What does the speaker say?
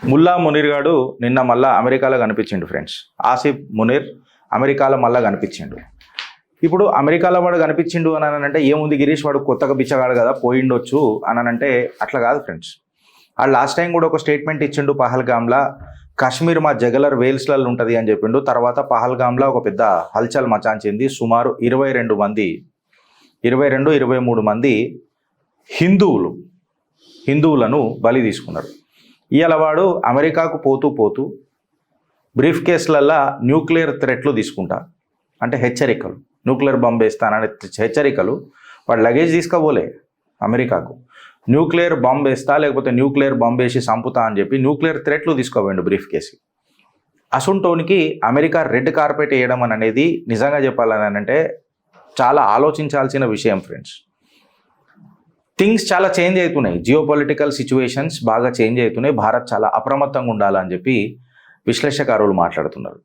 ముల్లా మునీర్ గాడు నిన్న మళ్ళా అమెరికాలో కనిపించిండు ఫ్రెండ్స్. ఆసిఫ్ మునీర్ అమెరికాలో మళ్ళా కనిపించిండు. ఇప్పుడు అమెరికాలో వాడు కనిపించిండు అని అంటే ఏముంది గిరీష్, వాడు కొత్తగా బిచ్చగాడు కదా పోయిండొచ్చు అని అంటే అట్లా కాదు ఫ్రెండ్స్. వాడు లాస్ట్ టైం కూడా ఒక స్టేట్మెంట్ ఇచ్చిండు, పహల్గామ్లా కాశ్మీర్ మా జగలర్ వేల్స్లలో ఉంటుంది అని చెప్పిండు. తర్వాత పహల్గామ్లో ఒక పెద్ద హల్చల్ మచాంచింది. సుమారు 23 మంది హిందువులను బలి తీసుకున్నారు. ఇవాళ వాడు అమెరికాకు పోతూ బ్రీఫ్ కేసులల్లో న్యూక్లియర్ థ్రెట్లు తీసుకుంటా అంటే హెచ్చరికలు, న్యూక్లియర్ బాంబు వేస్తాననే హెచ్చరికలు, వాడు లగేజ్ తీసుకోబోలే అమెరికాకు. న్యూక్లియర్ బాంబు వేస్తా లేకపోతే న్యూక్లియర్ బాంబు వేసి చంపుతా అని చెప్పి న్యూక్లియర్ థ్రెట్లు తీసుకోవండి బ్రీఫ్ కేసు. అసుంటోనికి అమెరికా రెడ్ కార్పెట్ వేయడం అనేది నిజంగా చెప్పాలని అంటే చాలా ఆలోచించాల్సిన విషయం ఫ్రెండ్స్. థింగ్స్ చాలా చేంజ్ అవుతున్నాయి, జియో పొలిటికల్ సిచ్యువేషన్స్ బాగా చేంజ్ అవుతున్నాయి. భారత్ చాలా అప్రమత్తంగా ఉండాలని చెప్పి విశ్లేషకారులు మాట్లాడుతున్నారు.